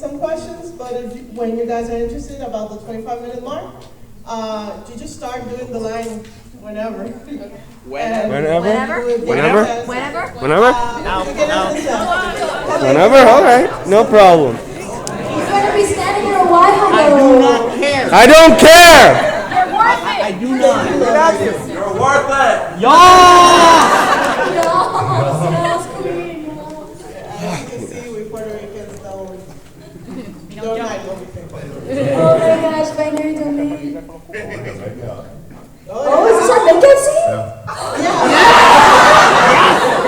some questions, but when you guys are interested about the 25-minute mark, you just start doing the line whenever. Whenever? All right, no problem. He's going to be standing here a while. I do not care. I don't care. You're worth it. I do not. You're worth it. As you can see, we Puerto Ricans don't hide everything. Oh my gosh, my nerd domain. Oh, is this our makeup scene? Yeah.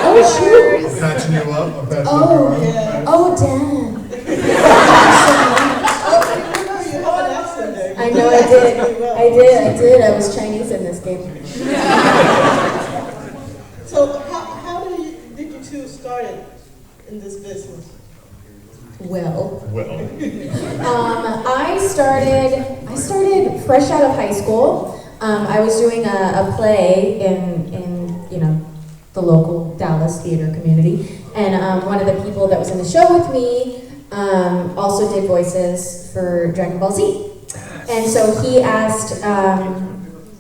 Oh, shoot. I'm patching you up. Yeah. Oh, damn. You have an accent there. I know I did. I was Chinese in this game. So how did you two start in this business? Well, I started fresh out of high school. I was doing a play in the local Dallas theater community, and one of the people that was in the show with me also did voices for Dragon Ball Z. And so he asked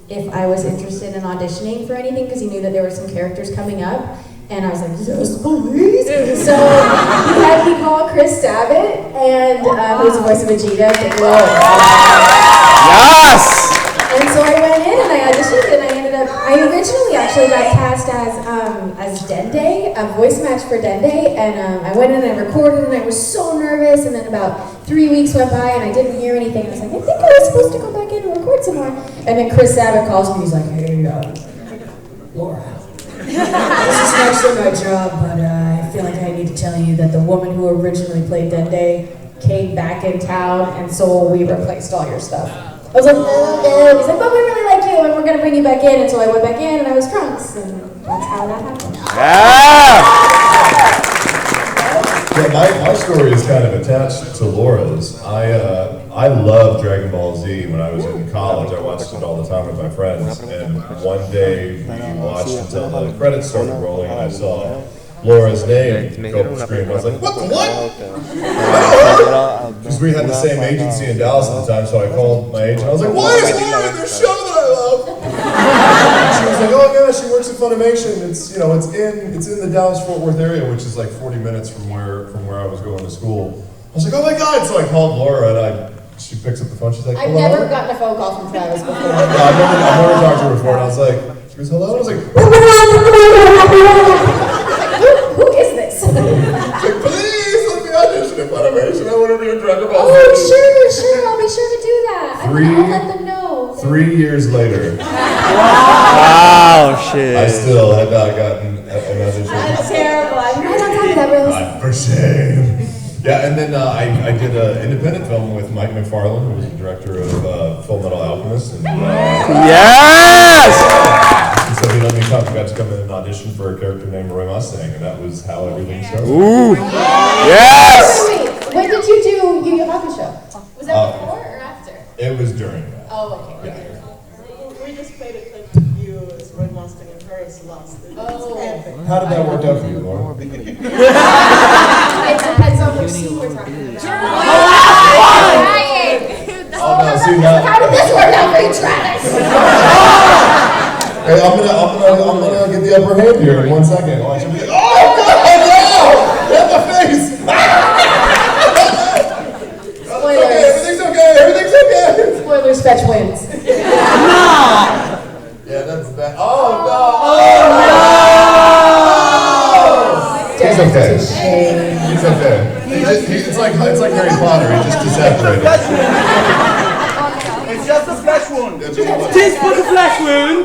if I was interested in auditioning for anything because he knew that there were some characters coming up. And I was like, yes, please. So he had me call Chris Sabat, and who's the voice of Vegeta. Yes! And so I went in and I auditioned, and I originally actually got cast as Dende, a voice match for Dende, and I went in and I recorded, and I was so nervous, and then about 3 weeks went by and I didn't hear anything, and I was like, I think I was supposed to go back in and record some more. And then Chris Sabat calls me, he's like, hey, Laura. This is actually my job, but I feel like I need to tell you that the woman who originally played Dende came back in town, and so we replaced all your stuff. I was like, no. He's like, but we really like you, and we're gonna bring you back in. And so I went back in, and I was Trunks, and that's how that happened. Yeah, my story is kind of attached to Laura's. I loved Dragon Ball Z when I was in college. I watched it all the time with my friends, and one day we watched until the credits started rolling, and I saw Laura's name go up the screen. I was like, what? Because we had the same agency in Dallas at the time, so I called my agent. I was like, why is Laura in this show that I love? She was like, oh yeah, she works at Funimation. It's in the Dallas-Fort Worth area, which is like 40 minutes from where I was going to school. I was like, oh my god! So I called Laura, and she picks up the phone. She's like, hello? I've never gotten a phone call from Travis before. I've never talked to her before, and I was like, she goes, hello? And I was like, who is this? she's like, please let me audition at Funimation. I want to be a Dragon Ball Z. Oh, sure, I'll be sure to do that. I'll let them know. 3 years later, Wow, shit. I still had not gotten an audition. That's terrible. I'm not on top of that, Rose. God, for shame. Yeah, and then I did an independent film with Mike McFarlane, who was the director of Fullmetal Alchemist. And, Yes! and so he let me got to come in and audition for a character named Roy Mustang, and that was how everything started. Ooh. Yes! Wait. When did you do Yu Yu Hakusho? Was that before or after? It was during that. Oh, okay. Yeah. We just played a clip of you as Roy Mustang and her as Lost. It's epic. How did that work out for you, Laura? It depends on which scene we're talking about. Oh no, see now. How did this work out for you, Travis? Hey, I'm gonna get the upper hand here in 1 second. Watch me. Oh God, no! Hit the face! Spoilers. Everything's okay. Spoilers fetch wins. Yeah, that's bad. Oh no! He's okay. He's okay. It's like Harry Potter. He just disapparated. It's just a flesh wound. That's what it was. Tis but a flesh wound.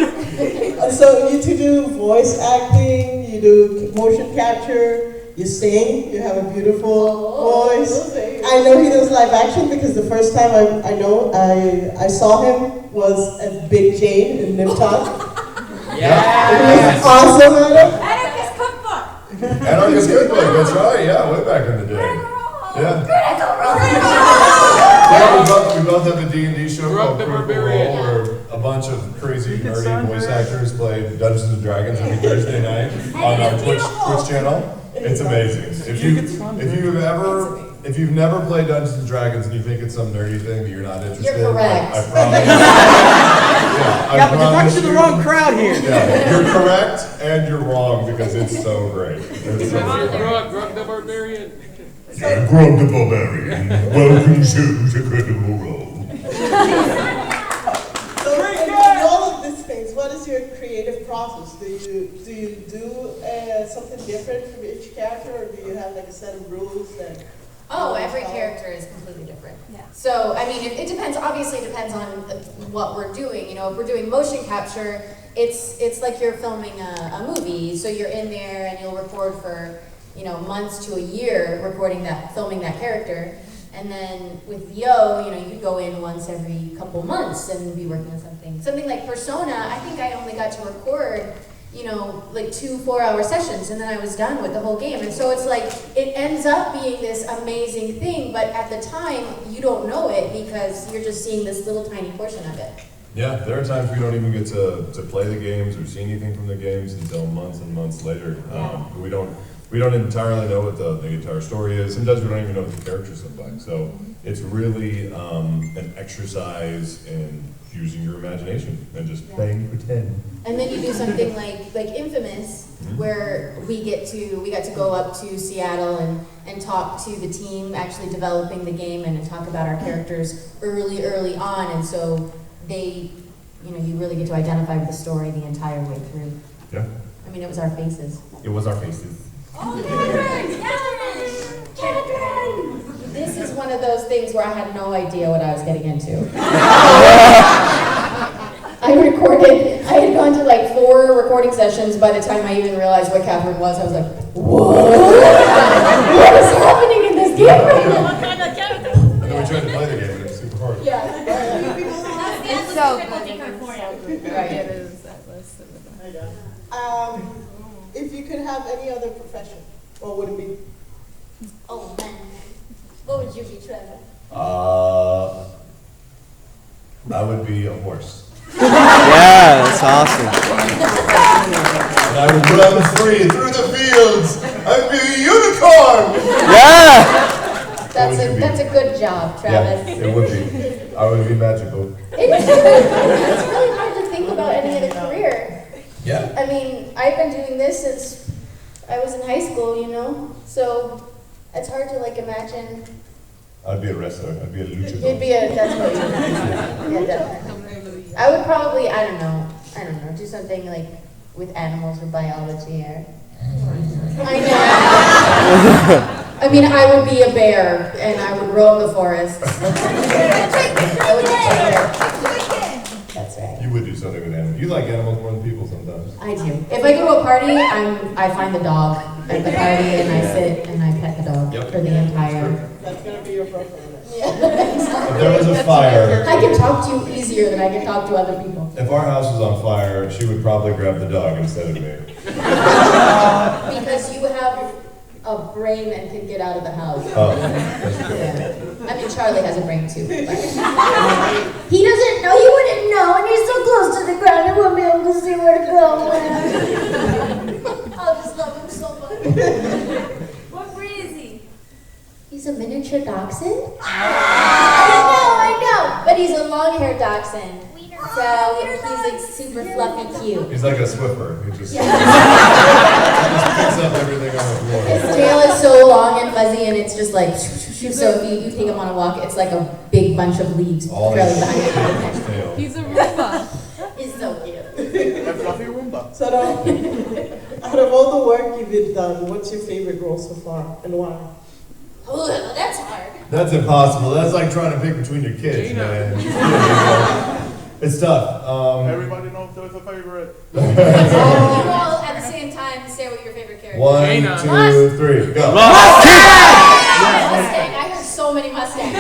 So you two do voice acting, you do motion capture, you sing, you have a beautiful voice. I know he does live action because the first time I saw him was at Big Jane in Nip Tuck. Yeah. He was awesome at it. Anarchist Cookbook. Anarchist Cookbook. That's right. Yeah, way back in the day. Yeah. Yeah, we both have a D&D show called Critical Role, where a bunch of crazy, nerdy voice actors play Dungeons and Dragons every Thursday night on our Twitch channel. It's amazing. If you have ever If you've never played Dungeons and Dragons and you think it's some nerdy thing that you're not interested You're correct. I promise. Yeah, but you're talking to the wrong crowd here. Yeah, you're correct and you're wrong because it's so great. It's so great. Grog the Barbarian. Grog the Barbarian. Welcome to Critical Role. So in all of these things, what is your creative process? Do you do something different from each character, or do you have like a set of rules that? Oh, every character is completely different. Yeah. So, I mean, it depends, obviously it depends on what we're doing. You know, if we're doing motion capture, it's like you're filming a movie. So you're in there and you'll record for, you know, months to a year filming that character. And then with VO, you know, you could go in once every couple months and be working on something. Something like Persona, I think I only got to record, you know, like 2 4-hour sessions, and then I was done with the whole game. And so it's like, it ends up being this amazing thing, but at the time, you don't know it because you're just seeing this little tiny portion of it. Yeah, there are times we don't even get to play the games or see anything from the games until months and months later. We don't entirely know what the entire story is. Sometimes we don't even know what the characters look like. So it's really an exercise in using your imagination and just playing pretend. And then you do something like Infamous, where we got to go up to Seattle and talk to the team actually developing the game and talk about our characters early on, and so you really get to identify with the story the entire way through. Yeah. I mean, it was our faces. It was our faces. Oh, Catherine! This is one of those things where I had no idea what I was getting into. I had gone to like 4 recording sessions by the time I even realized what Catherine was. I was like, whoa! What is happening in this game right now? And then we tried to play the game and it's super hard. Yeah. It's so good. Right. It is that list. If you could have any other profession, what would it be? Oh man. What would you be, Trevor? I would be a horse. Yeah, that's awesome. And I would run free through the fields. I'd be a unicorn. Yeah. That's a good job, Travis. Yeah, it would be. I would be magical. It's really hard to think about any other career. Yeah. I mean, I've been doing this since I was in high school, you know? So it's hard to like imagine. I'd be a wrestler. I'd be a luchador. That's what you yeah, definitely. I would probably, I don't know, do something like with animals or biology or. I know. I mean, I would be a bear and I would roam the forest. I would be a bear. That's right. You would do something with animals. You like animals more than people sometimes. I do. If I go to a party, I find the dog at the party and I sit and I pet the dog for the entire. That's gonna be your profile. Yeah. If there was a fire. I can talk to you easier than I can talk to other people. If our house was on fire, she would probably grab the dog instead of me. Because you have a brain and can get out of the house. Oh. Yeah. I mean, Charlie has a brain too. But he doesn't know. He wouldn't know, and he's so close to the ground, he wouldn't be able to see where to go. I just love him so much. What breed is he? He's a miniature dachshund. I know, but he's a long-haired dachshund. So he's like super fluffy cute. He's like a Swiffer. He just picks up everything on the floor. His tail is so long and fuzzy, and it's just like so. If you take him on a walk, it's like a big bunch of leaves All curling his behind him. tail. He's a Roomba. He's so cute. A fluffy Roomba. So out of all the work you've done, what's your favorite role so far and why? Oh, that's hard. That's impossible. That's like trying to pick between your kids, Gina. man. It's tough. Everybody knows there's a favorite. You all at the same time say what your favorite character is. 1, Gina. 2, 3, go. Mustang. I heard so many Mustangs.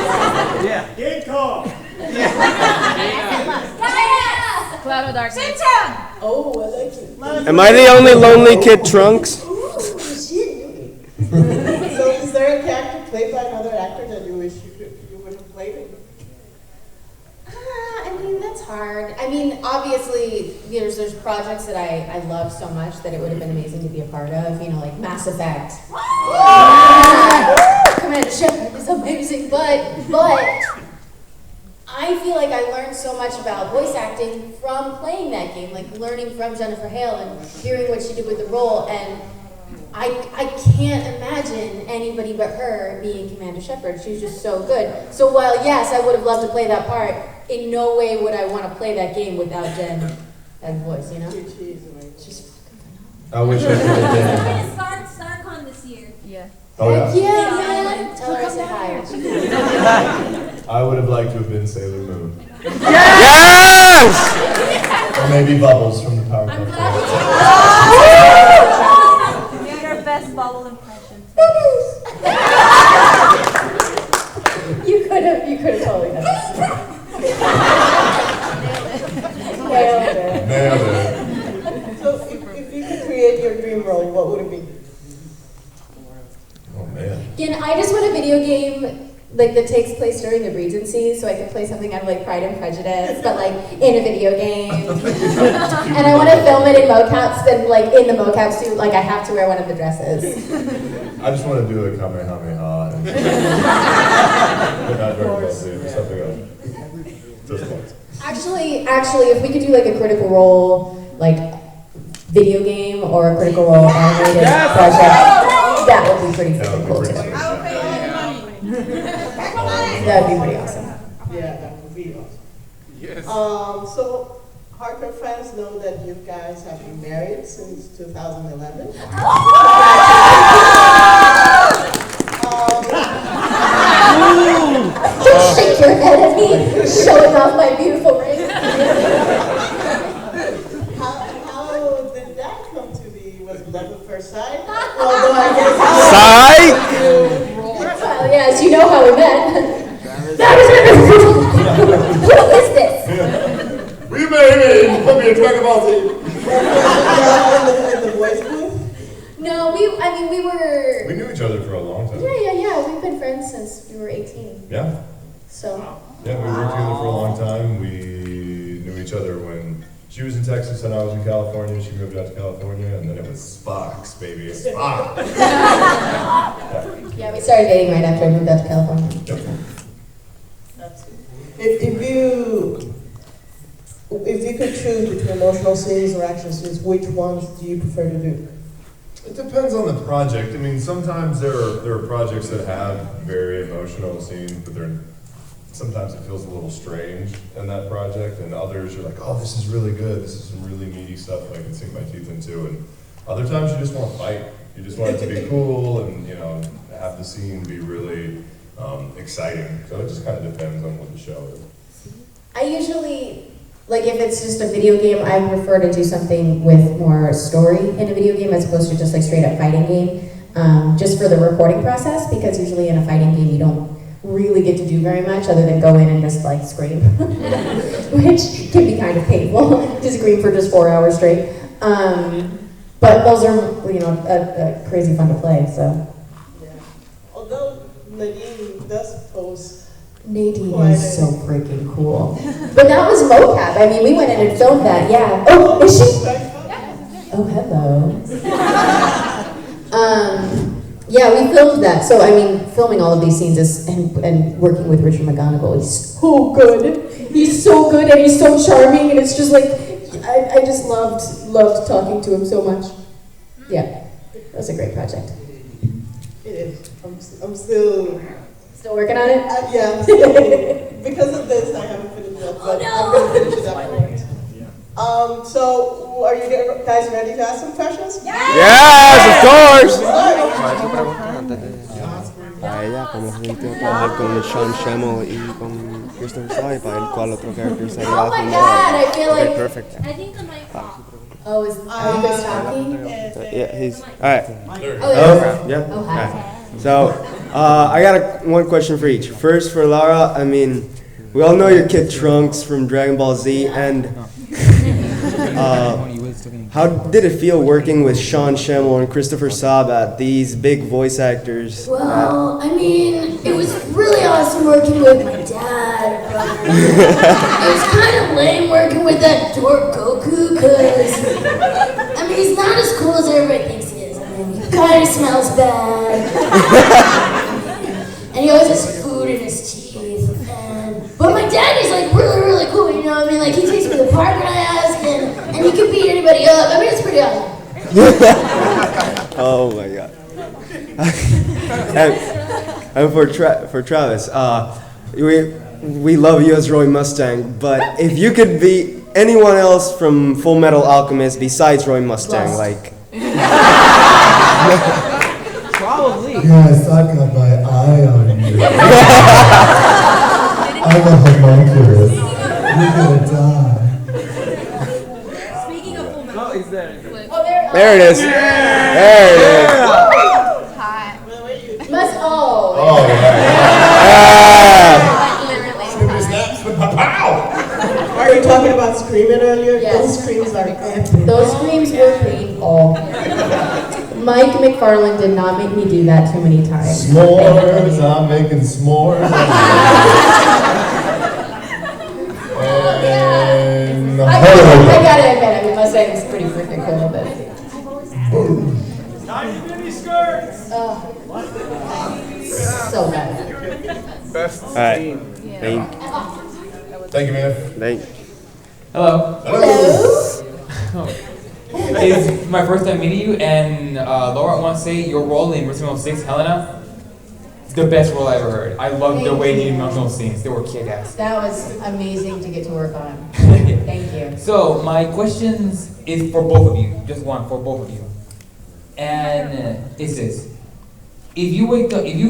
Yeah. Game call. Cloud of Darkness. Oh, I like it. Am I the only lonely kid, Trunks? Ooh, shit. So is there a character played by another actor that you wish you would have played it? I mean, that's hard. I mean, obviously, there's projects that I love so much that it would have been amazing to be a part of. You know, like Mass Effect. Come Commander Shepard is amazing, but I feel like I learned so much about voice acting from playing that game, like learning from Jennifer Hale and hearing what she did with the role, and I can't imagine anybody but her being Commander Shepard. She's just so good. So while yes, I would have loved to play that part, in no way would I want to play that game without Jen as voice, you know? She's fucking phenomenal. I wish I could have We're been. gonna start StarCon this year. Yeah. Oh yeah. Yeah, man. Tell her I said hi. I would have liked to have been Sailor Moon. Yes! Or maybe Bubbles from the Powerpuff I'm Girls. glad you your best bubble impression. You could have totally done it. Nailed it. Nailed it. So if you could create your dream role, what would it be? Oh man. Again, I just want a video game like that takes place during the Regency, so I could play something out of like Pride and Prejudice, but like in a video game. And I want to film it in mocap, then like in the mocap suit, like I have to wear one of the dresses. I just want to do a Kamehameha and but not Dragon Ball Z or something else. Just once. Actually, if we could do like a Critical Role, like video game or a Critical Role animated project, that would be pretty That freaking would cool be pretty too. sweet. That would be pretty awesome. Yeah, that would be awesome. Yes. So, hardcore fans know that you guys have been married since 2011. Don't shake your head at me, showing off my beautiful ring. How did that come to be? Was it love at first sight? Although I guess Well, yes, you know how we met. Who is this? We made it! Put me in Dragon Ball Z! in the voice booth. No, we were. We knew each other for a long time. Yeah. We've been friends since we were 18. Yeah. So. Yeah, we worked together for a long time. We knew each other when she was in Texas and I was in California. She moved out to California, and then it was Sparks, baby. Sparks! Yeah, we started dating right after I moved out to California. If you could choose between emotional scenes or action scenes, which ones do you prefer to do? It depends on the project. I mean, sometimes there are projects that have very emotional scenes, but sometimes it feels a little strange in that project, and others you're like, oh, this is really good. This is some really meaty stuff I can sink my teeth into. And other times you just want to fight. You just want it to be cool and have the scene be really exciting. So it just kind of depends on what the show is. I usually, like if it's just a video game, I prefer to do something with more story in a video game as opposed to just like straight up fighting game, just for the recording process, because usually in a fighting game you don't really get to do very much other than go in and just like scream, which can be kind of painful, to scream for just 4 hours straight. But those are, crazy fun to play, so. Yeah. Although Nadine does post. Nadine is so freaking cool. But that was mocap. I mean, we went in and filmed that, yeah. Oh, is she? Oh, hello. Yeah, we filmed that. So, I mean, filming all of these scenes and working with Richard McGonigal, he's so good. He's so good and he's so charming, and it's just like, I just loved talking to him so much. Yeah, that was a great project. It is. I'm still working on it? Yeah. Because of this, I haven't finished it, but I'm going to finish it afterwards. So, are you guys ready to ask some questions? Yes, of course! A ella, como se sintió trabajar con Sean Schemmel y con Christopher Saipa, el cual otro character sería Oh my god, I feel like... perfect. I think the mic. Oh, are you guys talking? Yeah, he's... Alright. Oh, yeah. Yeah? Oh, hi. Alright. So, I got one question for each. First, for Lara, I mean, we all know your kid Trunks from Dragon Ball Z, and how did it feel working with Sean Schemmel and Christopher Sabat, these big voice actors? Well, I mean, it was really awesome working with my dad, but it was kind of lame working with that dork Goku, because, I mean, he's not as cool as everybody thinks he is. I mean, he kind of smells bad. and he always has food in his teeth. But my dad is like really, really cool, you know what I mean? Like he takes me to the park when I ask, and he can beat anybody up. I mean, it's pretty awesome. Oh my god. and for Travis, we love you as Roy Mustang, but if you could be anyone else from Fullmetal Alchemist besides Roy Mustang, like. Probably. Yes, I've got my eye on you. I'm a homunculus. You're gonna die. Speaking of Fullmetal. Oh, is there? There it is. There it is. Hot. Must Oh, yeah. Are you talking about screaming earlier? Yes. Those screams are epic. Those screams were painful. Mike McFarlane did not make me do that too many times. S'mores, I'm making s'mores. And I gotta admit, I mean, Mustang is pretty freaking cool, but. Tiny mini skirts. So bad. Best All right. scene. Thank you, man. Hello. Hello. It's my first time meeting you, and Laura, I want to say your role in Resident Evil 6, Helena, is the best role I ever heard. I loved the way you did emotional scenes. They were kick-ass. That was amazing to get to work on. Thank you. So my questions is for both of you, just one for both of you, and it's this: if you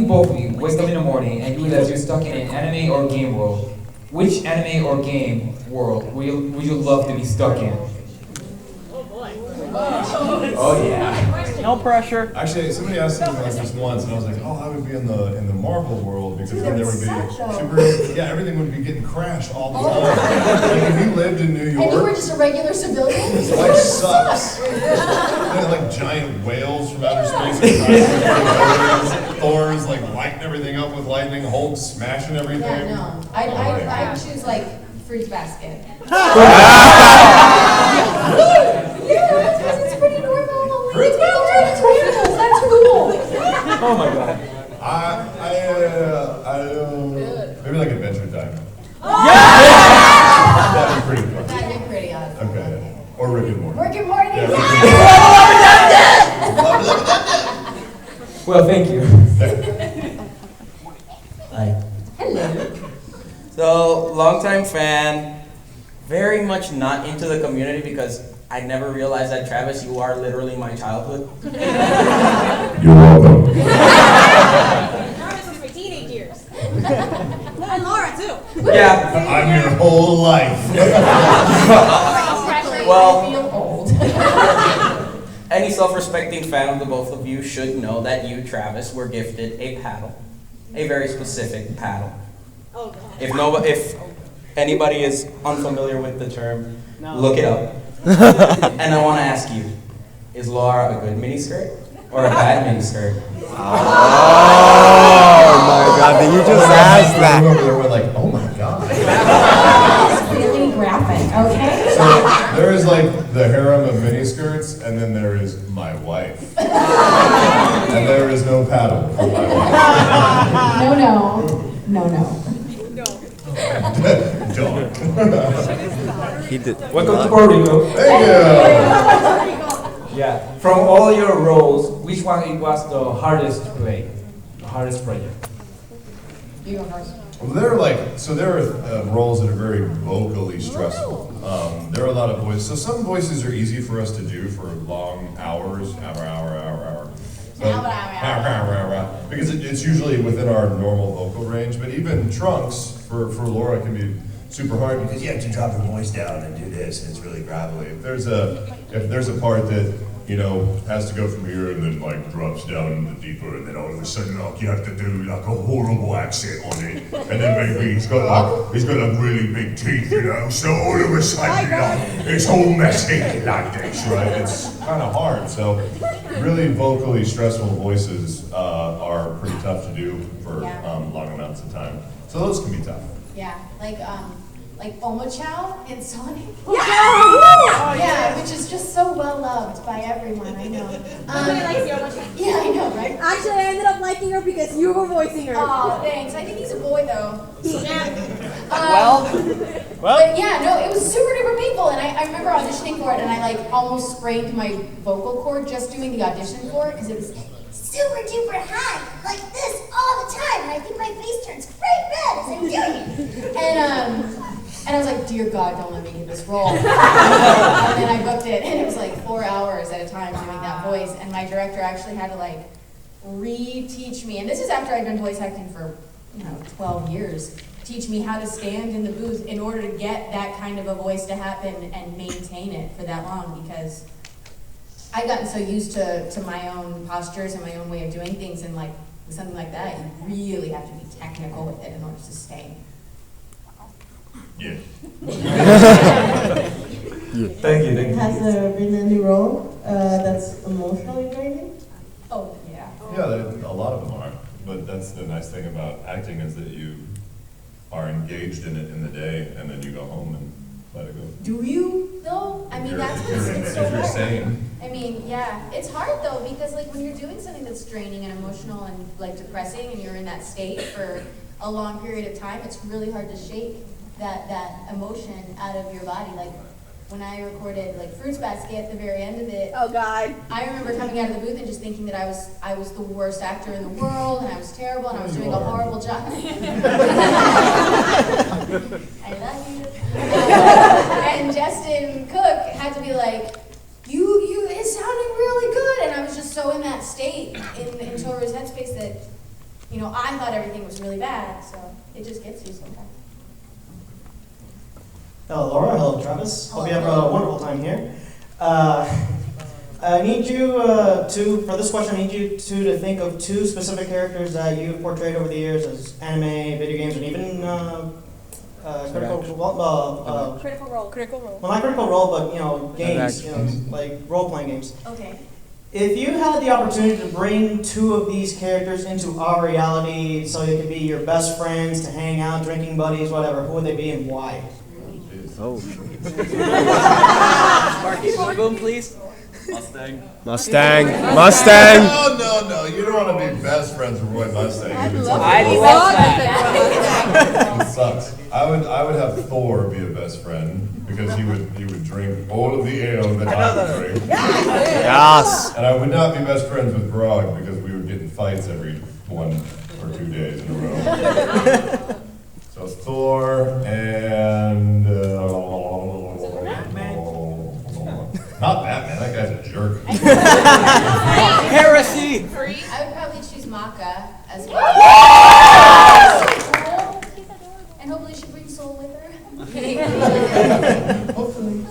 both of you wake up in the morning and you realize you're stuck in an anime or game world, which anime or game world would you love to be stuck in? Oh yeah. No pressure. Actually, somebody asked me like this once, and I was like, "Oh, I would be in the Marvel world because then there would be yeah, everything would be getting crashed all the time. Like if you lived in New And you were York, just a regular civilian? life sucks. Like giant whales from outer space, Thor's like lighting everything up with lightning, Hulk smashing everything. Yeah, no. I'd choose like Fruit Basket. It's pretty normal. It's turtles. That's cool. Oh my god. Maybe like Adventure Time. Yeah! That'd be pretty fun. That'd be pretty awesome. Okay. Or Rick and Morty. Rick and Morty. Yeah, Well, thank you. Hi. Hello. So, longtime fan, very much not into the community because I never realized that, Travis, you are literally my childhood. You're welcome. Travis is my teenage years. And Laura, too. Yeah. I'm your whole life. Well, feel old. any self-respecting fan of the both of you should know that you, Travis, were gifted a paddle. A very specific paddle. Oh, God. If anybody is unfamiliar with the term, look it up. And I want to ask you, is Laura a good miniskirt or a bad miniskirt? Oh my god, did you just ask that? We're like, oh my god. It's really graphic, okay? So there is like the harem of miniskirts, and then there is my wife. And there is no paddle for my wife. No. Don't. He did. Welcome to Puerto Rico. Thank you. Yeah. From all your roles, which one was the hardest to play? The hardest project? You go first. Well, there are roles that are very vocally stressful. There are a lot of voices. So some voices are easy for us to do for long hours, hour. Because it's usually within our normal vocal range. But even trunks for Laura can be super hard because you have to drop your voice down and do this, and it's really gravelly. If there's a part that has to go from here and then like drops down deeper, and then all of a sudden like you have to do like a horrible accent on it, and then maybe he's got like really big teeth, so all of a sudden like, it's all messy like this, right? It's kind of hard. So really vocally stressful voices are pretty tough to do for long amounts of time. So those can be tough. Yeah, like like Omochao in Sonic. Yeah, which is just so well loved by everyone, I know. Nobody likes the Omochao. Yeah, I know, right? Actually, I ended up liking her because you were voicing her. Oh, thanks. I think he's a boy, though. Well. But yeah, no, it was super duper painful, and I remember auditioning for it, and I like almost sprained my vocal cord just doing the audition for it, because it was super duper high, like this all the time, and I think my face turns bright red as I'm doing it. And I was like, dear God, don't let me get this role. And then I booked it, and it was like 4 hours at a time doing that voice, and my director actually had to like reteach me, and this is after I'd been voice acting for 12 years, teach me how to stand in the booth in order to get that kind of a voice to happen and maintain it for that long, because I'd gotten so used to my own postures and my own way of doing things, and like with something like that, you really have to be technical with it in order to stay. Yeah. Thank you. Has there been any role that's emotionally draining? Oh, yeah. Yeah, a lot of them are. But that's the nice thing about acting, is that you are engaged in it in the day, and then you go home and let it go. Do you, though? I mean, that's what's it's so if you're hard. sane. I mean, yeah, it's hard though, because like when you're doing something that's draining and emotional and like depressing, and you're in that state for a long period of time, it's really hard to shake that emotion out of your body. Like when I recorded like Fruits Basket at the very end of it. Oh God. I remember coming out of the booth and just thinking that I was the worst actor in the world, and I was terrible, and I was doing a horrible job. I love you. And Justin Cook had to be like, you, it sounded really good, and I was just so in that state in Toru's headspace that, I thought everything was really bad, so it just gets you sometimes. Hello, Laura. Hello, Travis. Hope you have a wonderful time here. I need you for this question, I need you to think of 2 specific characters that you've portrayed over the years as anime, video games, and even critical role. Critical role. Well, not critical role, but games, like role-playing games. Okay. If you had the opportunity to bring 2 of these characters into our reality, so they could be your best friends, to hang out, drinking buddies, whatever, who would they be and why? Oh. Marcus, boom, please. Mustang. No, you don't want to be best friends with Roy Mustang. I love that. It sucks. I would have Thor be a best friend, because he would drink all of the ale that I would drink. Yes. And I would not be best friends with Grog, because we would get in fights every 1 or 2 days in a row. So Thor and not Batman. That guy's a jerk. Heresy. I would probably choose Maka as well. And hopefully she brings Soul with her. Hopefully.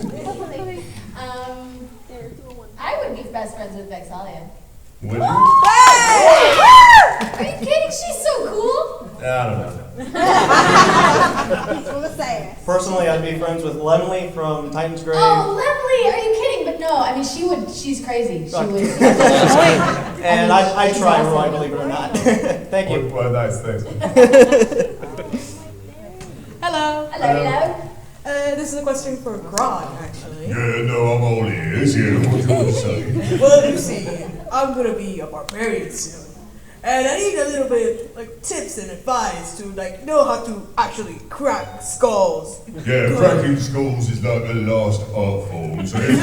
I would be best friends with Vexalia. Would you? Are you kidding? She's so cool. I don't know. Personally, I'd be friends with Lemley from Titan's Grave. Oh, Lemley! Are you kidding? But no, I mean, she's crazy. She would. And I try, Roy, believe it or not. Thank you. Well, nice, thanks. Hello. Hello. This is a question for Grog, actually. Yeah, no, I'm all ears. Yeah, what you want to say? Well, you see, I'm gonna be a barbarian soon. And I need a little bit, like, tips and advice to, like, know how to actually crack skulls. Yeah, cracking skulls is like the last art form. So you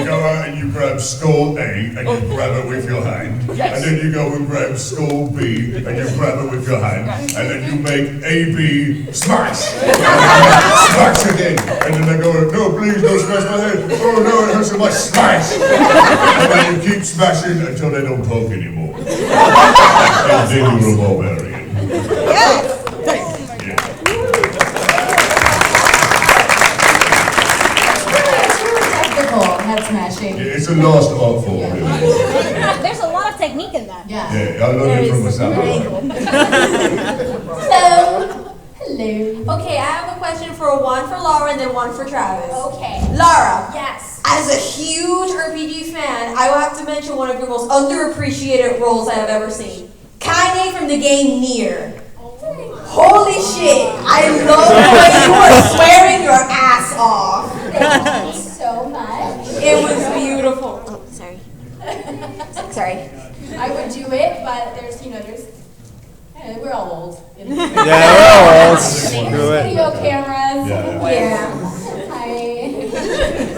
go out and you grab skull A and you grab it with your hand. Yes. And then you go and grab skull B and you grab it with your hand. And then you make AB smash. Smash again. And then they go, no, please don't smash my head. Oh no, it hurts so much. Smash. And then you keep smashing until they don't talk anymore. And then you're a barbarian. Yes! Technical head smashing. Yeah, it's a lost art form, really. There's a lot of technique in that. Yeah, I learned it from myself. Hello. Hello. Okay, I have a question for one for Laura and then one for Travis. Okay. Laura. Yes. As a huge RPG fan, I will have to mention one of your most underappreciated roles I have ever seen. Kaine from the game Nier. Holy shit! I love the way you were Yeah, Video cameras. Yeah. Hi.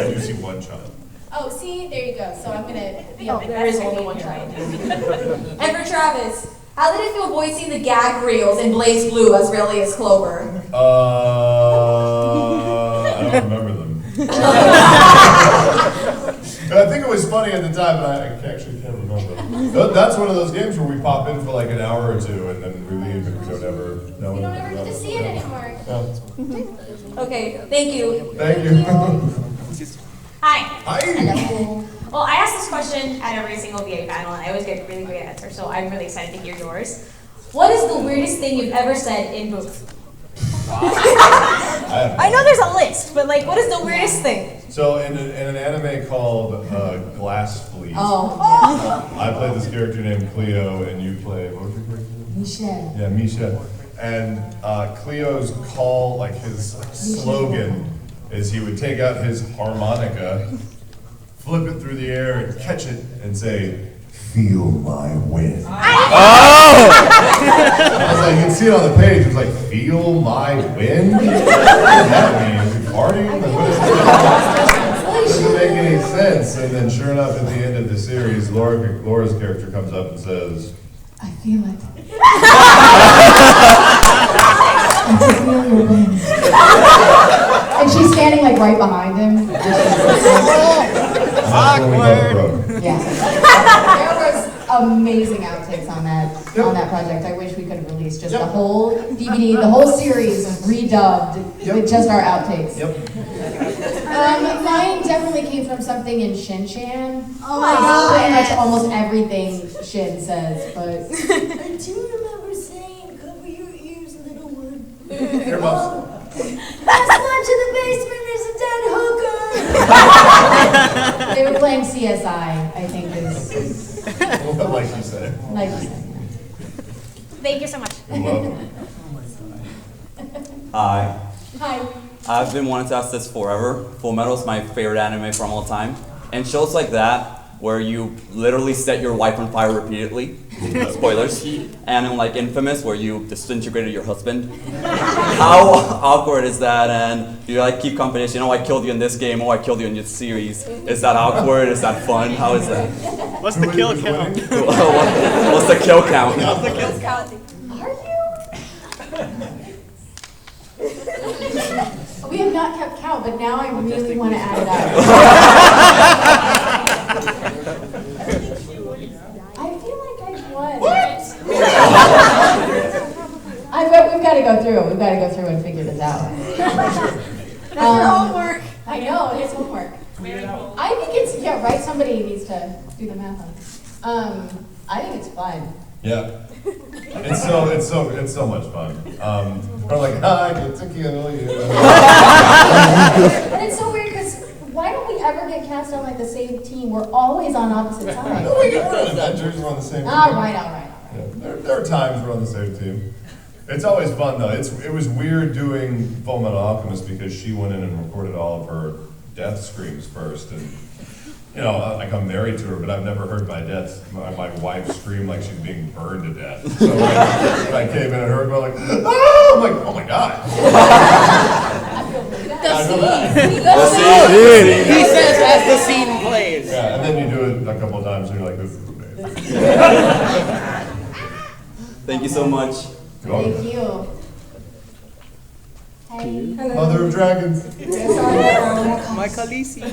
I do see one child. Oh, see, there you go. So I'm gonna be Oh, there is only one child. And for Travis, how did it feel voicing the gag reels in Blaze Blue as Relius Clover? I don't remember them. But I think it was funny at the time, but I actually can't remember. That's one of those games where we pop in for like an hour or two and then we leave and we don't ever know. We don't ever get to see it anymore. Okay, thank you. Thank you. Hi. Hi. Hello. Well, I ask this question at every single VA panel, and I always get really great answers, so I'm really excited to hear yours. What is the weirdest thing you've ever said in booth? I know there's a list, but like, what is the weirdest thing? So in an anime called Glass Fleet, I play this character named Cleo, and you play, what was your character? Michelle. Yeah, Misha. And Cleo's call, like his slogan, is he would take out his harmonica, flip it through the air, and catch it, and say, "Feel my wind." Oh! I was like, you can see it on the page. It was like, "Feel my wind." What does that mean? Is he farting? Like, what is it? Doesn't make any sense. And then, sure enough, at the end of the series, Laura's character comes up and says, I feel it. I can feel your wind. And she's standing like right behind him. Awkward. Yeah. There was amazing outtakes on that project. I wish we could have released just the whole DVD, the whole series redubbed with just our outtakes. Mine definitely came from something in Shin-Chan. Oh my God. Pretty much almost everything Shin says, but I do remember saying, cover your ears, little one. Earmuffs. Last lunch in the basement, there's a dead hooker. they were playing CSI, I think is like you said. like you said. Thank you so much. Hi. Hi. I've been wanting to ask this forever. Fullmetal is my favorite anime from all time. And shows like that, where you literally set your wife on fire repeatedly, spoilers, and in like Infamous, where you disintegrated your husband. How awkward is that? And do you like keep competition? You know, I killed you in this game, or I killed you in this series. Is that awkward? Is that fun? How is that? What's the kill count? What's the kill count? What's the kill count? We have not kept count, but now I really want to add it up. I feel like I've won. What? We've got to go through. We've got to go through and figure this out. That's your homework. I know, it's homework. I think it's, yeah, right, somebody needs to do the math on it. I think it's fun. Yeah. It's so much fun. We're like, I get to kill you. And it's so weird because why don't we ever get cast on like the same team? We're always on opposite sides. No, we get on Avengers, we're on the same team. All right. Yeah, there are times we're on the same team. It's always fun though. It was weird doing Fullmetal Alchemist because she went in and recorded all of her death screams first, and you know, like I'm married to her, but I've never heard my wife scream like she's being burned to death. So when I came in and heard her like, oh, I'm like, oh my god. I feel that. He says as the scene plays. Yeah, and then you do it a couple of times and you're like, this is amazing. Thank you so much. Thank you. Hey. Mother of Dragons. My Khaleesi.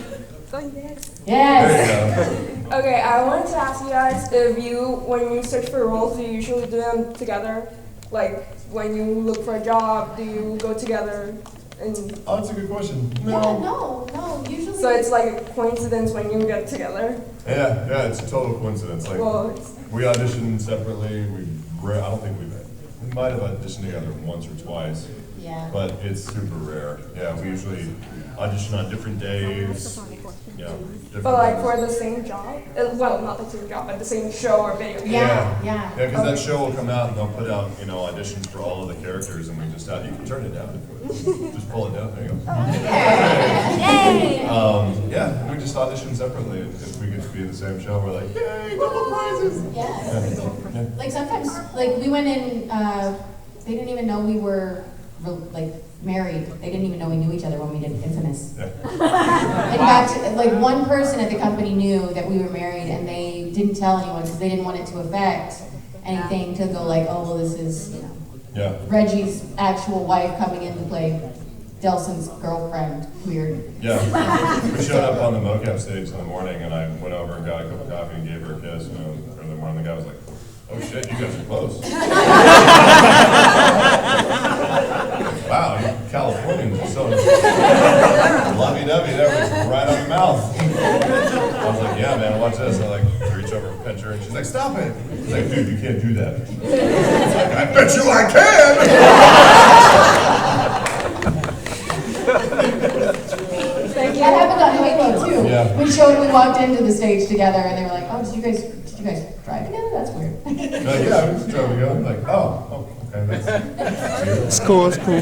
Yes. Okay, I wanted to ask you guys if when you search for roles, do you usually do them together? Like, when you look for a job, do you go together? Oh, that's a good question. No, usually. So it's like a coincidence when you get together? Yeah, it's a total coincidence. Like, we auditioned separately. I don't think we might have auditioned together once or twice. Yeah. But it's super rare. Yeah, we usually audition on different days. Yeah. But like for the same job? Well, not the same job, but the same show or video game. Yeah, because that show will come out and they'll put out, auditions for all of the characters, and we just you can turn it down. Just pull it down. There you go. Yay! Yeah, we just audition separately. If we get to be in the same show, we're like, yay, double prizes. Yeah. Like sometimes, like we went in. they didn't even know we were like married. They didn't even know we knew each other when we did Infamous. In fact, like one person at the company knew that we were married, and they didn't tell anyone because they didn't want it to affect anything. To go like, oh well, this is Reggie's actual wife coming in to play Delson's girlfriend. Weird. Yeah. We showed up on the mocap stage in the morning, and I went over and got a cup of coffee and gave her a kiss. And the morning, the guy was like, "Oh shit, you guys are close." Wow, you Californians are so lovey-dovey. That was right on your mouth. I was like, "Yeah, man, watch this." I like reach over and pinch her, and she's like, "Stop it!" She's like, "Dude, you can't do that." Like, I bet you I can. That happened on Halo too. Yeah. We walked into the stage together, and they were like, "Oh, did you guys drive together? That's weird." Like, yeah, we just drove together. I'm like, oh, okay, that's It's cool, it's cool.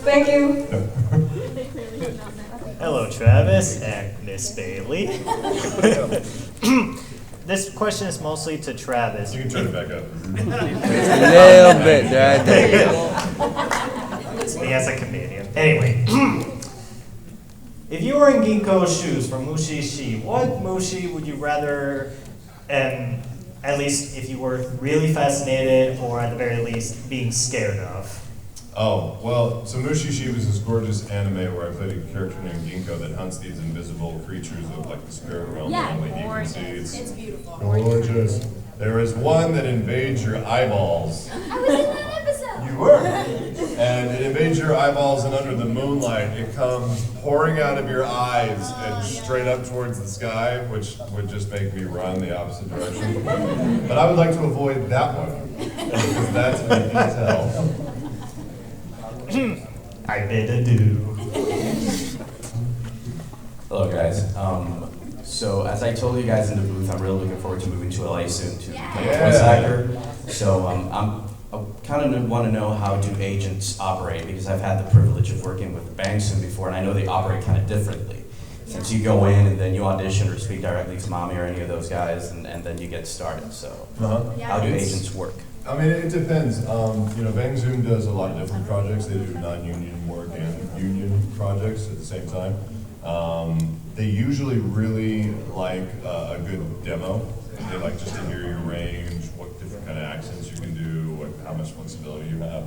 Thank you. Hello, Travis and Miss Bailey. This question is mostly to Travis. You can turn it back up. A little bit, right there. You go. It's me as a comedian. Anyway. If you were in Ginkgo's shoes for Mushi, what Mushi would you rather, at least if you were really fascinated or at the very least being scared of? Oh, well, so Mushishi was this gorgeous anime where I played a character named Ginkgo that hunts these invisible creatures of like the spirit realm. Yeah, only he can gorgeous. see. It's beautiful. Gorgeous. There is one that invades your eyeballs. I was in that episode. You were. And it invades your eyeballs, and under the moonlight, it comes pouring out of your eyes and straight up towards the sky, which would just make me run the opposite direction. But I would like to avoid that one, because that's a big detail. I bid adieu. Hello, guys. So as I told you guys in the booth, I'm really looking forward to moving to LA soon to become a voice actor. So I kind of want to know, how do agents operate? Because I've had the privilege of working with Bang Zoom before, and I know they operate kind of differently. Since you go in and then you audition or speak directly to Mommy or any of those guys, and then you get started. So how do agents work? I mean, it depends. Bang Zoom does a lot of different projects. They do non-union work and union projects at the same time. They usually really like a good demo. They like just to hear your range, what different kind of accents you can do, how much flexibility you have.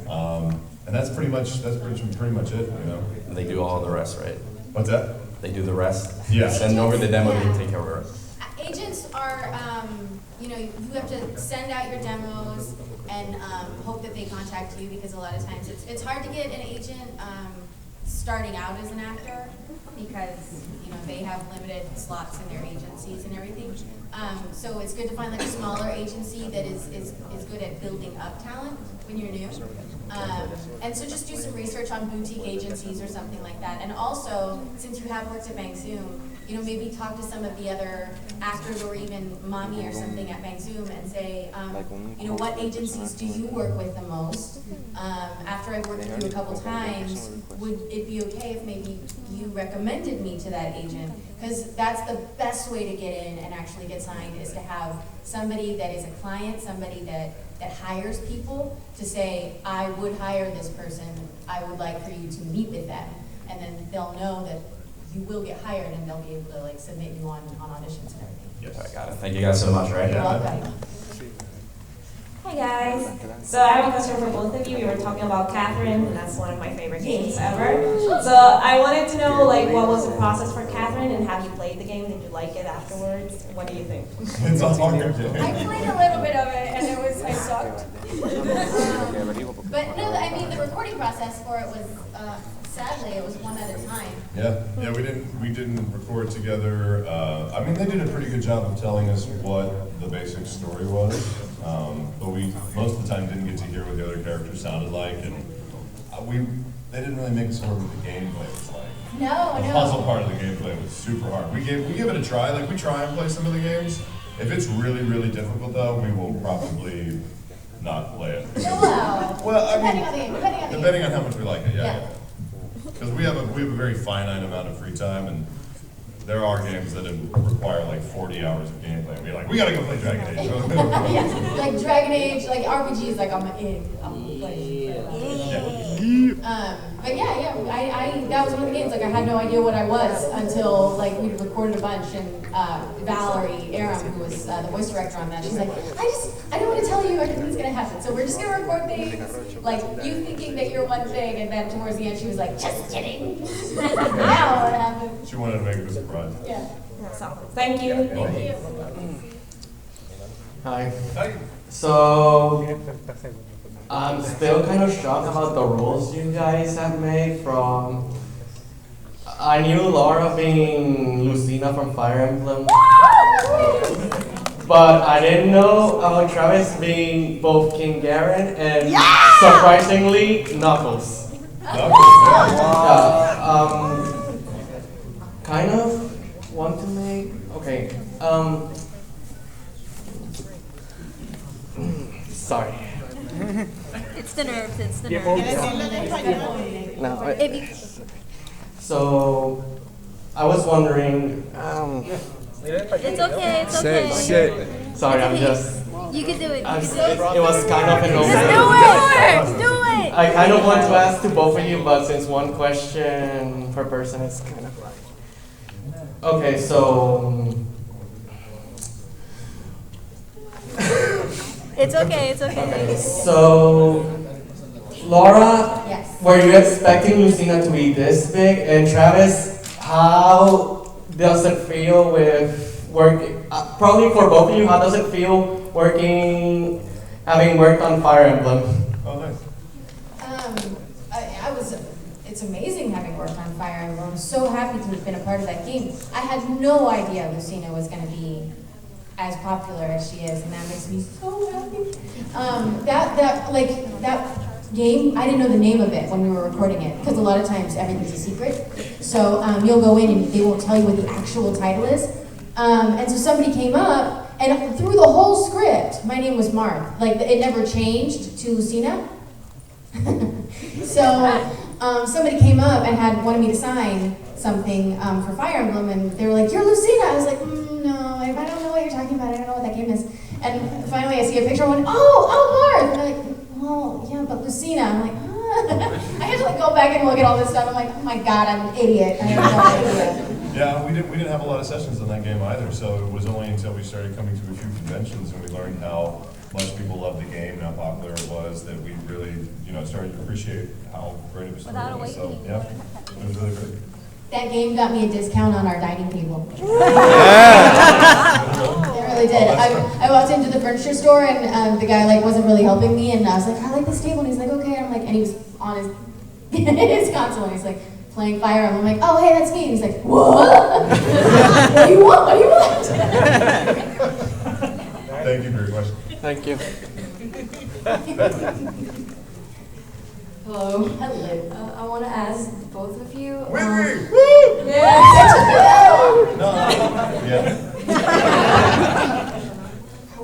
And that's pretty much it, And they do all the rest, right? What's that? They do the rest? Yeah. Send over the demo, they take over it. Agents are, you have to send out your demos and hope that they contact you, because a lot of times it's hard to get an agent starting out as an actor, because they have limited slots in their agencies and everything. So it's good to find like a smaller agency that is good at building up talent when you're new. And so just do some research on boutique agencies or something like that. And also, since you have worked at Bang Zoom, maybe talk to some of the other actors or even Mommy or something at Bang Zoom and say, what agencies do you work with the most? After I've worked with you a couple times, would it be okay if maybe you recommended me to that agent? Because that's the best way to get in and actually get signed, is to have somebody that is a client, somebody that hires people, to say, I would hire this person, I would like for you to meet with them. And then they'll know that you will get hired, and they'll be able to submit you on auditions and everything. Yes, I got it. Thank you guys so much, right? You're welcome. Hi guys. So I have a question for both of you. We were talking about Catherine, and that's one of my favorite games ever. So I wanted to know, what was the process for Catherine, and have you played the game? Did you like it afterwards? What do you think? It's a hard game. I played a little bit of it, and I sucked. But no, the recording process for it was, sadly, it was one at a time. Yeah, we didn't record together. They did a pretty good job of telling us what the basic story was, but we most of the time didn't get to hear what the other characters sounded like, and they didn't really make us hear what the gameplay was like. No. The puzzle part of the gameplay was super hard. We give it a try. We try and play some of the games. If it's really, really difficult, though, we will probably not play it. Depending on how much we like it, yeah. Because we have a very finite amount of free time, and there are games that require like 40 hours of gameplay. And be like, we gotta go play Dragon Age. Yeah, like Dragon Age, like RPGs, like I'm in. But yeah, that was one of the games. Like I had no idea what I was until like we recorded a bunch, and Valerie Aram, who was the voice director on that, she's like, I don't want to tell you everything's gonna happen. So we're just gonna record things, like you thinking that you're one thing, and then towards the end she was like, just kidding. Now what happened? She wanted to make it a surprise. Yeah. So, thank you. Thank you. Hi. So, I'm still kind of shocked about the rules you guys have made from... I knew Laura being Lucina from Fire Emblem. But I didn't know about Travis being both King Garen and surprisingly, Knuckles. Kind of want to make... Okay. Sorry. It's the nerves, it's the nerves. No, so, I was wondering, It's okay, it's okay. Sorry, I'm It's okay. just... You can do it, you can do it. It was kind of an Just open... do it! I kind of want to ask to both of you, but since one question per person is kind of like... Okay, so... It's okay, it's okay. Okay, so... Laura, yes. Were you expecting Lucina to be this big? And Travis, how does it feel with working... probably for both of you, how does it feel having worked on Fire Emblem? Oh, nice. It's amazing having worked on Fire Emblem. I'm so happy to have been a part of that game. I had no idea Lucina was going to be as popular as she is, and that makes me so happy. That game, I didn't know the name of it when we were recording it, because a lot of times everything's a secret. So you'll go in and they won't tell you what the actual title is. And so somebody came up, and through the whole script, my name was Marth. Like, it never changed to Lucina. So somebody came up and wanted me to sign something for Fire Emblem, and they were like, "You're Lucina." I was like, "No, I don't know what you're talking about. I don't know what that game is." And finally, I see a picture. I went, "Oh, Marth." And they're like, "Well, yeah, but Lucina." I'm like, I had to like go back and look at all this stuff. I'm like, "Oh my God, I'm an idiot. I have no idea." Yeah, we didn't have a lot of sessions on that game either, so it was only until we started coming to a few conventions and we learned how much people loved the game and how popular it was that we really, started to appreciate how great of a story it was. So, yeah, it was really great. That game got me a discount on our dining table. It really did. I walked into the furniture store and the guy wasn't really helping me, and I was like, "I like this table," and he's like, "Okay." And I'm like, and he was on his his console, and he's like playing Fire Emblem. I'm like, "Oh, hey, that's me." And he's like, "What? What do you want? What do you want?" Thank you for your question. Thank you. Hello. Hello. I want to ask both of you.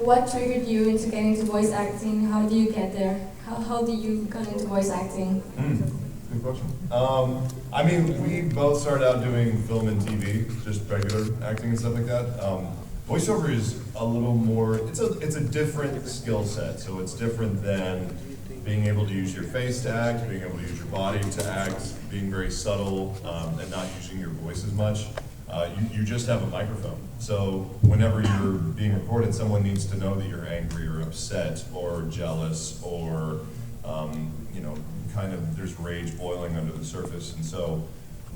What triggered you into getting into voice acting? How do you get there? How do you get into voice acting? Good question. We both started out doing film and TV, just regular acting and stuff like that. Voiceover is a little more, it's a different skill set. So it's different than being able to use your face to act, being able to use your body to act, being very subtle, and not using your voice as much. You just have a microphone. So whenever you're being recorded, someone needs to know that you're angry or upset or jealous or, there's rage boiling under the surface. And so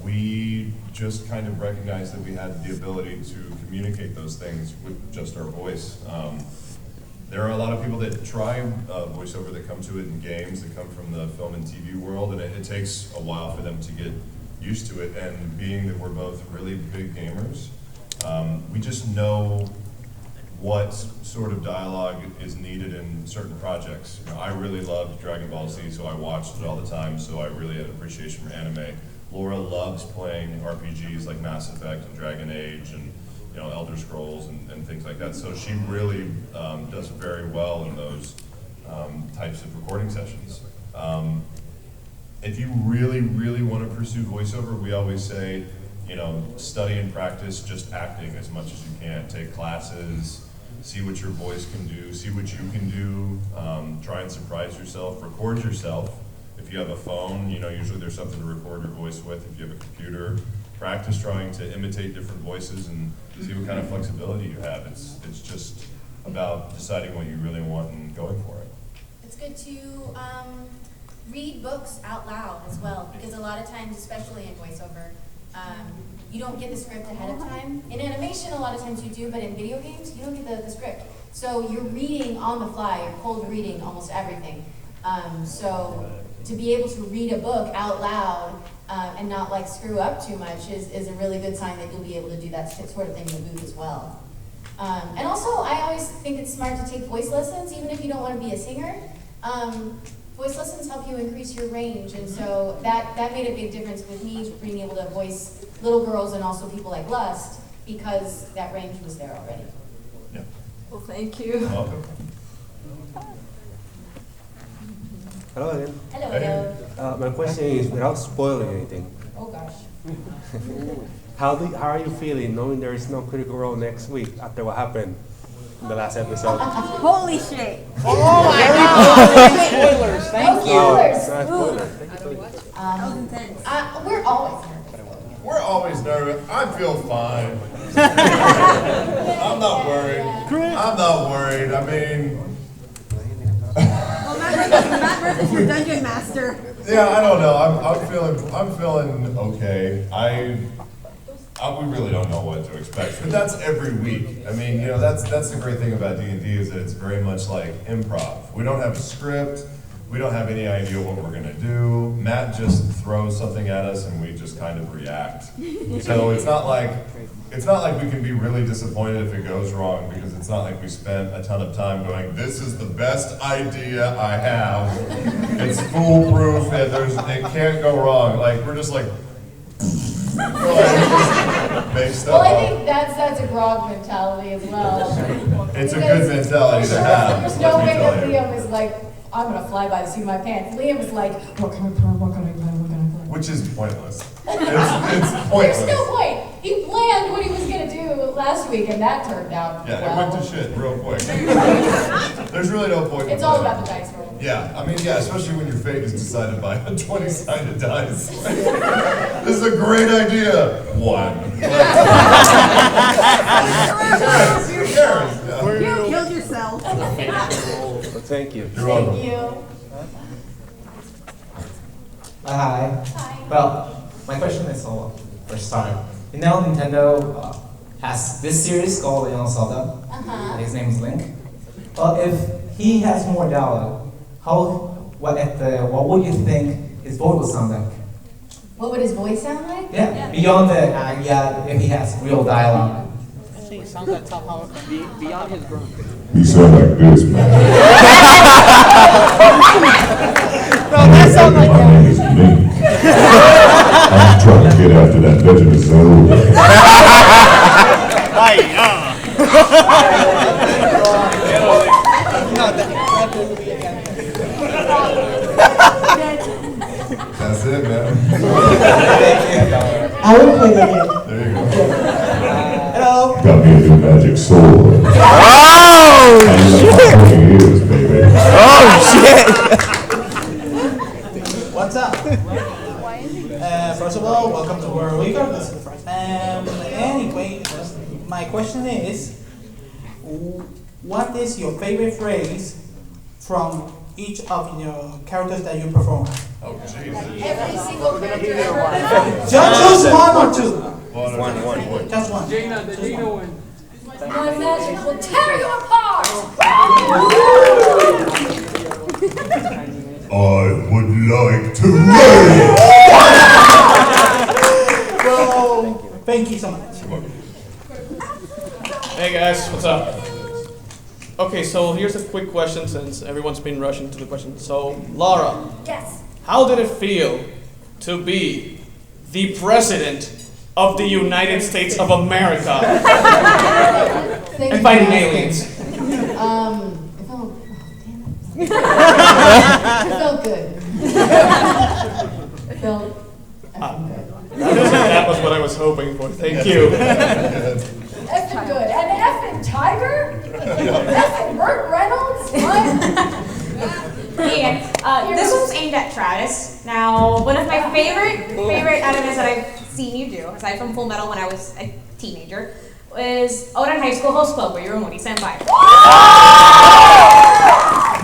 we just kind of recognized that we had the ability to communicate those things with just our voice. There are a lot of people that try voiceover that come to it in games, that come from the film and TV world, and it takes a while for them to get used to it. And being that we're both really big gamers, we just know what sort of dialogue is needed in certain projects. I really loved Dragon Ball Z, so I watched it all the time, so I really had an appreciation for anime. Laura loves playing RPGs like Mass Effect and Dragon Age and Elder Scrolls and things like that. So she really does very well in those types of recording sessions. If you really, really want to pursue voiceover, we always say, study and practice just acting as much as you can. Take classes, see what your voice can do, see what you can do, try and surprise yourself, record yourself. If you have a phone, usually there's something to record your voice with. If you have a computer, practice trying to imitate different voices and see what kind of flexibility you have. It's just about deciding what you really want and going for it. It's good to read books out loud as well, because a lot of times, especially in voiceover, you don't get the script ahead of time. In animation, a lot of times you do, but in video games, you don't get the script. So you're reading on the fly, you're cold reading almost everything. So to be able to read a book out loud and not like screw up too much is a really good sign that you'll be able to do that sort of thing in the booth as well. And also, I always think it's smart to take voice lessons, even if you don't want to be a singer. Voice lessons help you increase your range, and so that made a big difference with me being able to voice little girls and also people like Lust, because that range was there already. Yeah. Well, thank you. You're welcome. Hello again. Hello. My question is, without spoiling anything, Oh gosh. how are you feeling knowing there is no Critical Role next week after what happened in the last episode? Holy shit. Oh my God! Spoilers, thank you. We're always nervous. We're always nervous. I feel fine. I'm not worried. I mean, Matt versus your dungeon master. yeah, I don't know. I'm feeling okay. We really don't know what to expect, but that's every week. I mean, that's the great thing about D&D is that it's very much like improv. We don't have a script. We don't have any idea what we're gonna do. Matt just throws something at us and we just kind of react. So it's not like we can be really disappointed if it goes wrong, because it's not like we spent a ton of time going, this is the best idea I have. It's foolproof and it can't go wrong. Like, we're just like, make stuff Well, I up. think that's a grog mentality as well. It's a good mentality to have. There's no way that Liam is like, I'm gonna fly by the seat of my pants. Liam is like, what can I play? Which is pointless. It's pointless. There's no point. He planned what he was gonna do last week, and that turned out Yeah, well. it went to shit real quick. There's really no point in It's all playing. about the dice roll. Yeah, I mean, especially when your fate is decided by a 20-sided dice. This is a great idea. 1. Who cares? You killed yourself. Thank you. You're welcome. Thank you. Hi. Well, my question is for start. Nintendo has this series called Zelda. And his name is Link. Well, if he has more dialogue, what would you think his voice will sound like? What would his voice sound like? Yeah, beyond the if he has real dialogue. Actually, it sounds like how beyond his grunt. You sound like this, man. No, that sounds like My name is Link. I'm trying to get after that Legend of Zelda. That's it, man. I would play the game. There you go. Hello. Got me a new magic sword. Oh, shit! Baby. Oh, shit! What's up? First of all, welcome to Puerto Rico. Anyway, my question is, what is your favorite phrase from each of your characters that you perform? Oh, jeez. Every single character ever. Just choose one or two. One. Just one. Gina, the Gina one. My magic will tear you apart. I would like to raid. Well, thank you so much. Hey guys, what's up? Okay, so here's a quick question since everyone's been rushing to the question. So, Laura. Yes. How did it feel to be the president of the United States of America and fighting aliens? It felt good. It felt That was what I was was hoping for. Thank you. Effing good. And effing Tiger? Effing Burt Reynolds? What? Hey, this one's aimed at Travis. Now, one of my favorite animes that I've seen you do, aside from Fullmetal when I was a teenager, was Oden High School Host Club, where you were Mori Senpai.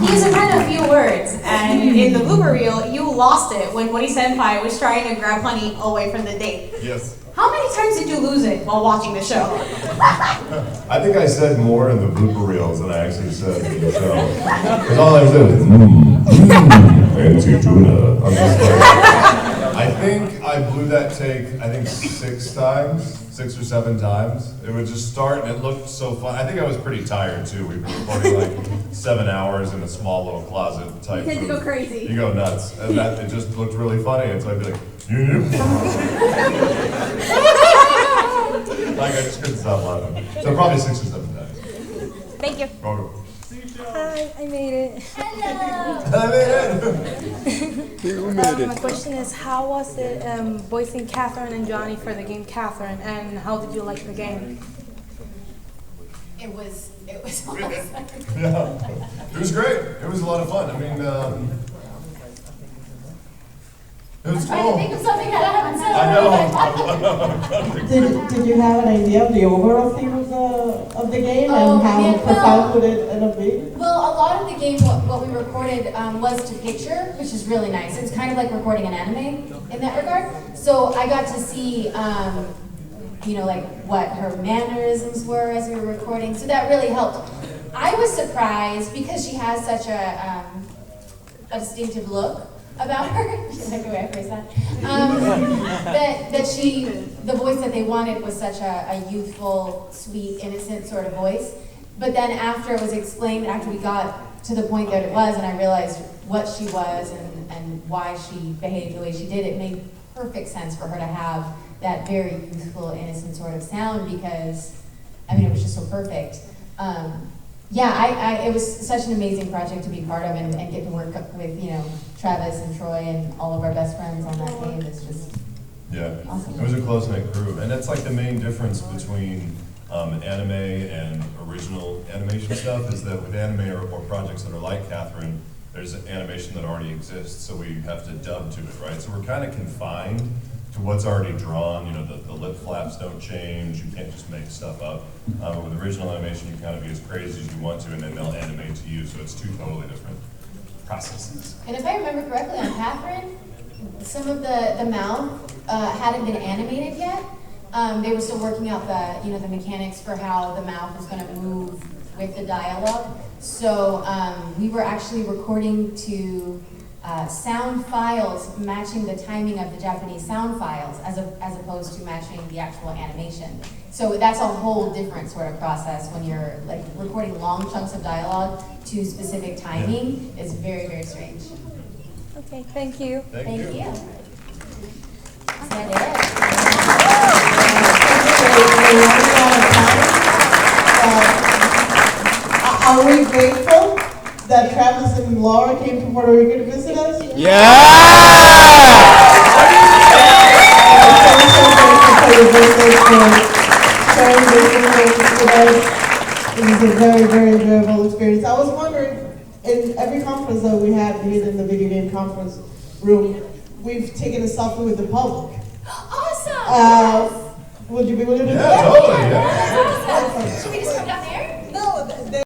He's a man of few words, and in the blooper reel, you lost it when Mori Senpai was trying to grab honey away from the date. Yes. How many times did you lose it while watching the show? I think I said more in the blooper reels than I actually said in the show. Because all I said was, fancy tuna. I'm just like, I think I blew that take, 6 times, 6 or 7 times. It would just start and it looked so fun. I think I was pretty tired too. We were recording like 7 hours in a small little closet type. You tend to go crazy. You go nuts. And it just looked really funny. And so I'd be like, like I just couldn't stop laughing. So probably 6 or 7 times. Thank you. Welcome. Hi, I made it. My question is, how was it voicing Catherine and Johnny for the game Catherine, and how did you like the game? It was awesome. Yeah, it was great. It was a lot of fun. I mean, it was I'm trying to think of something that I haven't said. I know. Did you have an idea of the overall theme of the game and how profound would it end up being? Well, a lot of the game, what we recorded was to picture, which is really nice. It's kind of like recording an anime in that regard. So I got to see, like what her mannerisms were as we were recording. So that really helped. I was surprised because she has such a distinctive look about her. Is that the way I phrase that? The voice that they wanted was such a youthful, sweet, innocent sort of voice. But then after it was explained, after we got to the point that it was, and I realized what she was and why she behaved the way she did, it made perfect sense for her to have that very youthful, innocent sort of sound because, it was just so perfect. It was such an amazing project to be part of and get to work with, Travis and Troy and all of our best friends on that game. It's just awesome. It was a close-knit crew, and that's like the main difference between anime and original animation stuff is that with anime or projects that are like Catherine, there's an animation that already exists, so we have to dub to it, right? So we're kind of confined to what's already drawn. The lip flaps don't change. You can't just make stuff up. But with original animation, you can kind of be as crazy as you want to, and then they'll animate to you. So it's 2 totally different processes. And if I remember correctly, on Catherine, some of the mouth hadn't been animated yet. They were still working out the mechanics for how the mouth was going to move with the dialogue. So we were actually recording to sound files matching the timing of the Japanese sound files as opposed to matching the actual animation. So that's a whole different sort of process when you're like recording long chunks of dialogue to specific timing. It's very, very strange. Okay, thank you. Thank you. Is that it? Are we grateful that Travis and Laura came to Puerto Rico to visit us? It was a very, very enjoyable experience. I was wondering, in every conference that we had here in the video game conference room, we've taken a selfie with the public. Awesome! Would you be willing to do that? Yeah, totally. That's awesome. Should we just come down there?